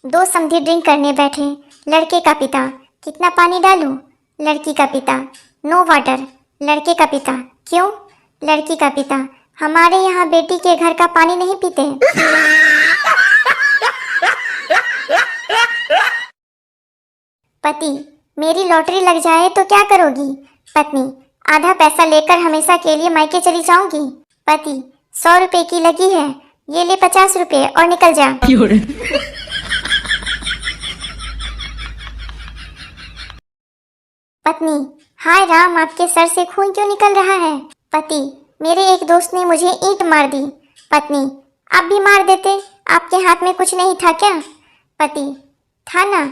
दो समधी ड्रिंक करने बैठे। लड़के का पिता, कितना पानी डालूं? लड़की का पिता, नो वाटर। लड़के का पिता, क्यों? लड़की का पिता, हमारे यहाँ बेटी के घर का पानी नहीं पीते। पति, मेरी लॉटरी लग जाए तो क्या करोगी? पत्नी, आधा पैसा लेकर हमेशा के लिए मायके चली जाऊंगी। पति, 100 रुपए की लगी है, ये ले 50 रुपए और निकल जा। पत्नी, हाय राम, आपके सर से खून क्यों निकल रहा है? पति, मेरे एक दोस्त ने मुझे ईंट मार दी। पत्नी, आप भी मार देते, आपके हाथ में कुछ नहीं था क्या? पति, था ना,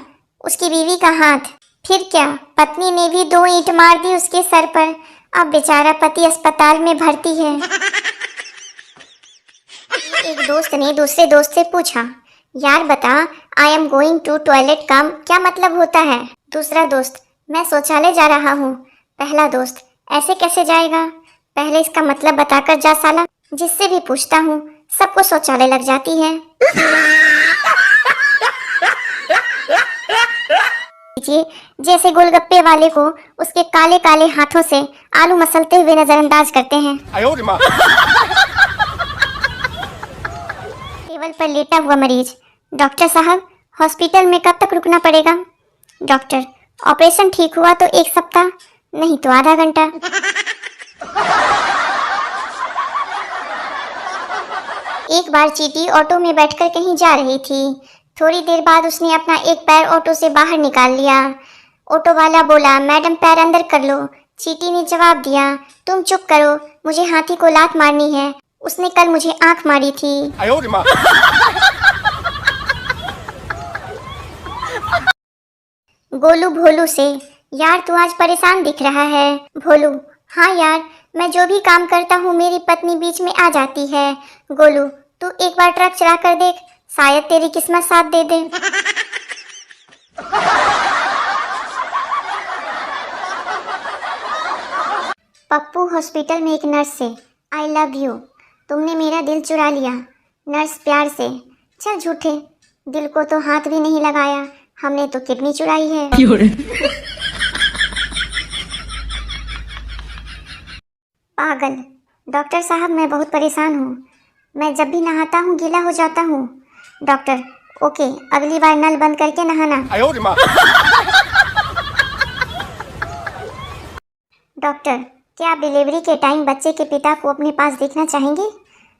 उसकी बीवी का हाथ। फिर क्या, पत्नी ने भी 2 ईंट मार दी उसके सर पर। अब बेचारा पति अस्पताल में भर्ती है। एक दोस्त ने दूसरे दोस्त से पूछा, यार बता, I am going to toilet का क्या मतलब होता है? दूसरा दोस्त, मैं शौचालय जा रहा हूँ। पहला दोस्त, ऐसे कैसे जाएगा? पहले इसका मतलब बताकर जा साला। जिससे भी पूछता हूँ सबको शौचालय लग जाती है। जैसे गोलगप्पे वाले को उसके काले काले हाथों से आलू मसलते हुए नजरअंदाज करते हैं। टेबल पर लेटा हुआ मरीज, डॉक्टर साहब, हॉस्पिटल में कब तक रुकना पड़ेगा? डॉक्टर, ऑपरेशन ठीक हुआ तो 1 सप्ताह, नहीं तो आधा घंटा। एक बार चींटी ऑटो में बैठकर कहीं जा रही थी। थोड़ी देर बाद उसने अपना एक पैर ऑटो से बाहर निकाल लिया। ऑटो वाला बोला, मैडम पैर अंदर कर लो। चींटी ने जवाब दिया, तुम चुप करो, मुझे हाथी को लात मारनी है, उसने कल मुझे आंख मारी थी। गोलू भोलू से, यार तू आज परेशान दिख रहा है। भोलू, हाँ यार, मैं जो भी काम करता हूँ मेरी पत्नी बीच में आ जाती है। गोलू, तू एक बार ट्रक चला कर देख, शायद तेरी किस्मत साथ दे दे। पप्पू हॉस्पिटल में एक नर्स से, आई लव यू, तुमने मेरा दिल चुरा लिया। नर्स प्यार से, चल झूठे, दिल को तो हाथ भी नहीं लगाया, हमने तो किडनी चुराई है। पागल, डॉक्टर साहब मैं बहुत परेशान हूँ, मैं जब भी नहाता हूँ गीला हो जाता हूँ। डॉक्टर, ओके, अगली बार नल बंद करके नहाना। डॉक्टर, क्या आप डिलीवरी के टाइम बच्चे के पिता को अपने पास देखना चाहेंगे?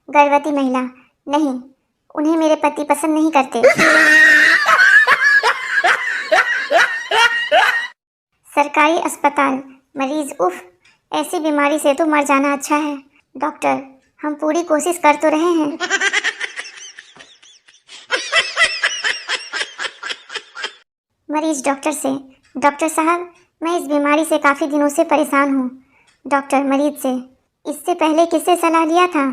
गर्भवती महिला, नहीं, उन्हें मेरे पति पसंद नहीं करते। सरकारी अस्पताल, मरीज, उफ, ऐसी बीमारी से तो मर जाना अच्छा है। डॉक्टर, हम पूरी कोशिश कर तो रहे हैं। मरीज डॉक्टर से, डॉक्टर साहब मैं इस बीमारी से काफ़ी दिनों से परेशान हूँ। डॉक्टर मरीज से, इससे पहले किससे सलाह लिया था?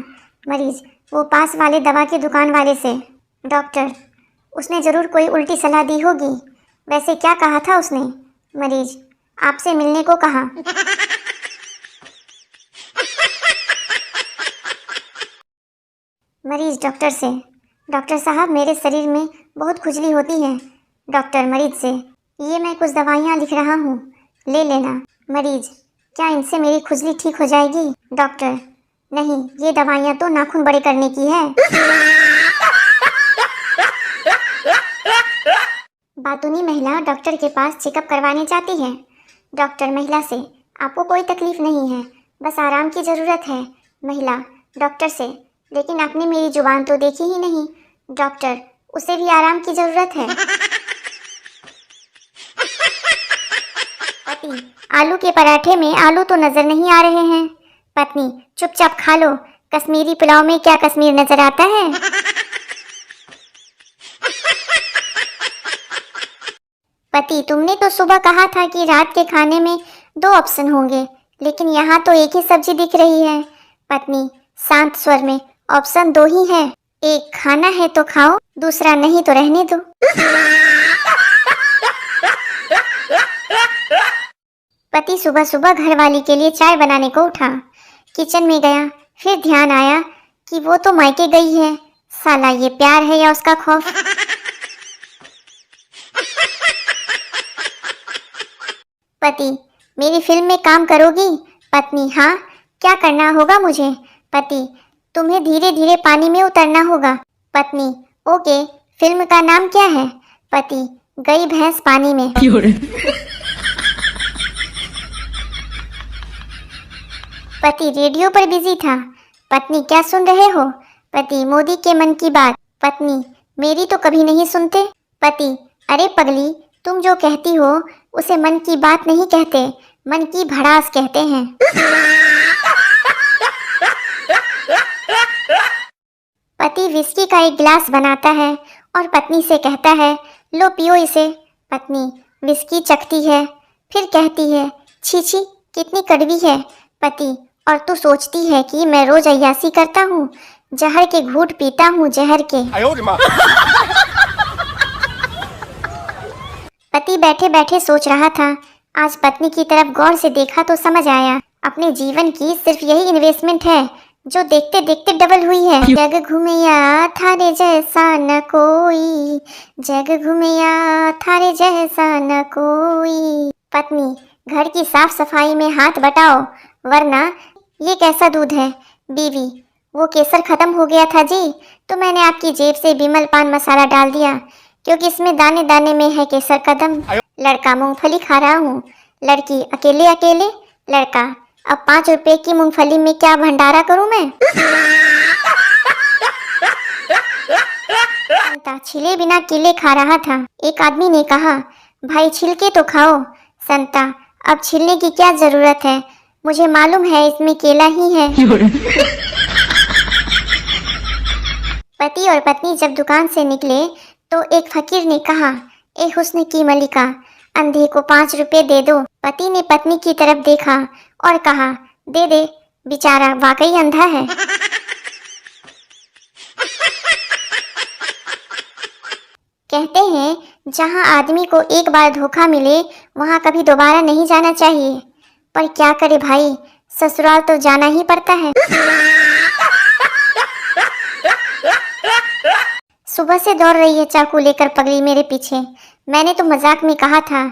मरीज, वो पास वाले दवा की दुकान वाले से। डॉक्टर, उसने ज़रूर कोई उल्टी सलाह दी होगी, वैसे क्या कहा था उसने? मरीज, आपसे मिलने को कहा। मरीज डॉक्टर से, डॉक्टर साहब मेरे शरीर में बहुत खुजली होती है। डॉक्टर मरीज से, ये मैं कुछ दवाइयाँ लिख रहा हूँ, ले लेना। मरीज, क्या इनसे मेरी खुजली ठीक हो जाएगी? डॉक्टर, नहीं, ये दवाइयाँ तो नाखून बड़े करने की है। बातूनी महिला डॉक्टर के पास चेकअप करवाने जाती है। डॉक्टर महिला से, आपको कोई तकलीफ नहीं है, बस आराम की ज़रूरत है। महिला डॉक्टर से, लेकिन आपने मेरी जुबान तो देखी ही नहीं। डॉक्टर, उसे भी आराम की ज़रूरत है। पति, आलू के पराठे में आलू तो नजर नहीं आ रहे हैं। पत्नी, चुपचाप खा लो, कश्मीरी पुलाव में क्या कश्मीर नजर आता है? पति, तुमने तो सुबह कहा था कि रात के खाने में 2 ऑप्शन होंगे, लेकिन यहाँ तो एक ही सब्जी दिख रही है। पत्नी शांत स्वर में, ऑप्शन 2 ही है, एक खाना है तो खाओ, दूसरा नहीं तो रहने दो। पति सुबह सुबह घरवाली के लिए चाय बनाने को उठा, किचन में गया, फिर ध्यान आया कि वो तो मायके गई है। साला ये प्यार है या उसका खौफ? पति, मेरी फिल्म में काम करोगी? पत्नी, हाँ, क्या करना होगा मुझे? पति, तुम्हें धीरे धीरे पानी में उतरना होगा। पत्नी, ओके, फिल्म का नाम क्या है? पति, गई भैंस पानी में। पति, रेडियो पर बिजी था। पत्नी, क्या सुन रहे हो? पति, मोदी के मन की बात। पत्नी, मेरी तो कभी नहीं सुनते। पति, अरे पगली, तुम जो कहती हो उसे मन की बात नहीं कहते, मन की भड़ास कहते हैं। पति विस्की का एक गिलास बनाता है और पत्नी से कहता है, लो पियो इसे। पत्नी विस्की चखती है, फिर कहती है, छी छी, कितनी कड़वी है। पति, और तू सोचती है कि मैं रोज अय्यासी करता हूँ, जहर के घूंट पीता हूँ, जहर के। पति बैठे बैठे सोच रहा था। आज पत्नी की तरफ गौर से देखा तो समझ आया, अपने जीवन की सिर्फ यही इन्वेस्टमेंट है जो देखते देखते डबल हुई है। जग घूमिया थारे जैसा न कोई, जग घूमिया थारे जैसा न कोई। पत्नी, घर की साफ सफाई में हाथ बटाओ, वरना ये कैसा दूध है। बीवी, वो केसर खत्म हो गया था जी, तो मैंने आपकी जेब से बिमल पान मसाला डाल दिया, क्योंकि इसमें दाने दाने में है केसर कदम। लड़का, मूंगफली खा रहा हूँ। लड़की, अकेले अकेले। लड़का, अब 5 रुपए की मूंगफली में क्या भंडारा करूँ मैं? संता छिले बिना केले खा रहा था। एक आदमी ने कहा, भाई छिलके तो खाओ। संता, अब छिलने की क्या जरूरत है, मुझे मालूम है इसमें केला ही है। पति और पत्नी जब दुकान से निकले तो एक फकीर ने कहा, ए हुस्न की मलिका, अंधे को 5 रुपए दे दो। पति ने पत्नी की तरफ देखा और कहा, दे दे, बेचारा वाकई अंधा है। कहते हैं, जहां आदमी को एक बार धोखा मिले वहां कभी दोबारा नहीं जाना चाहिए, पर क्या करे भाई, ससुराल तो जाना ही पड़ता है। सुबह से दौड़ रही है चाकू लेकर पगली मेरे पीछे। मैंने तो मजाक में कहा था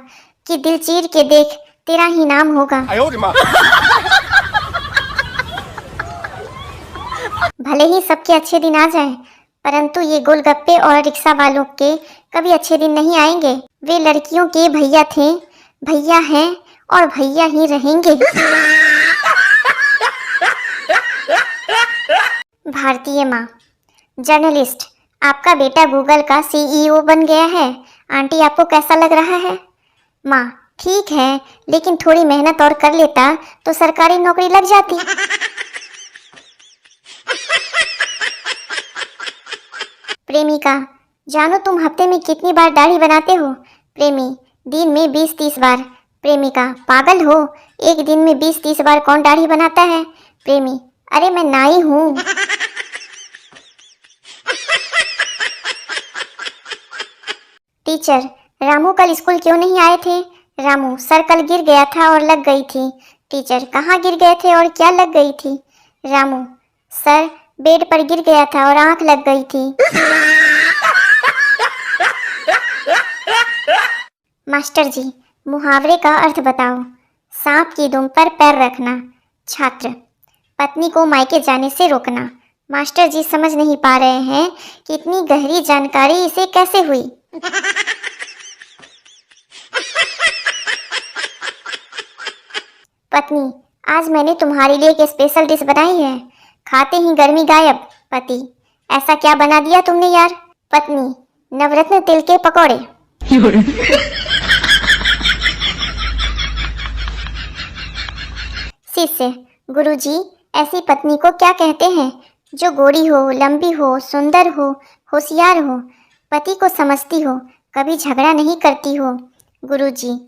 कि दिल चीर के देख, तेरा ही नाम होगा। भले ही सबके अच्छे दिन आ जाएं, परंतु ये गोलगप्पे और रिक्शा वालों के कभी अच्छे दिन नहीं आएंगे। वे लड़कियों के भैया थे, भैया हैं और भैया ही रहेंगे। भारतीय माँ, जर्नलिस्ट, आपका बेटा गूगल का CEO बन गया है। आंटी, आपको कैसा लग रहा है? माँ, ठीक है, लेकिन थोड़ी मेहनत और कर लेता तो सरकारी नौकरी लग जाती। प्रेमिका, जानो तुम हफ्ते में कितनी बार दाढ़ी बनाते हो? प्रेमी, दिन में 20-30 बार। प्रेमिका, पागल हो, एक दिन में 20-30 बार कौन दाढ़ी बनाता है? प्रेमी, अरे मैं नाई हूँ। टीचर, रामू कल स्कूल क्यों नहीं आए थे? रामू, सर कल गिर गया था और लग गई थी। टीचर, कहाँ गिर गए थे और क्या लग गई थी? रामू, सर बेड पर गिर गया था और आंख लग गई थी। मास्टर जी, मुहावरे का अर्थ बताओ। सांप की दुम पर पैर रखना। छात्र, पत्नी को मायके जाने से रोकना। मास्टर जी समझ नहीं पा रहे हैं कि इतनी गहरी जानकारी इसे कैसे हुई। पत्नी, आज मैंने तुम्हारे लिए एक स्पेशल डिश बनाई है, खाते ही गर्मी गायब। पति, ऐसा क्या बना दिया तुमने यार? पत्नी, नवरत्न तिल के पकौड़े। शिष्य, गुरुजी, ऐसी पत्नी को क्या कहते हैं? जो गोरी हो, लंबी हो, सुंदर हो, होशियार हो, पति को समझती हो, कभी झगड़ा नहीं करती हो। गुरुजी,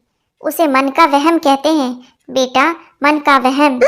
उसे मन का वहम कहते हैं। बेटा, मन का वहम।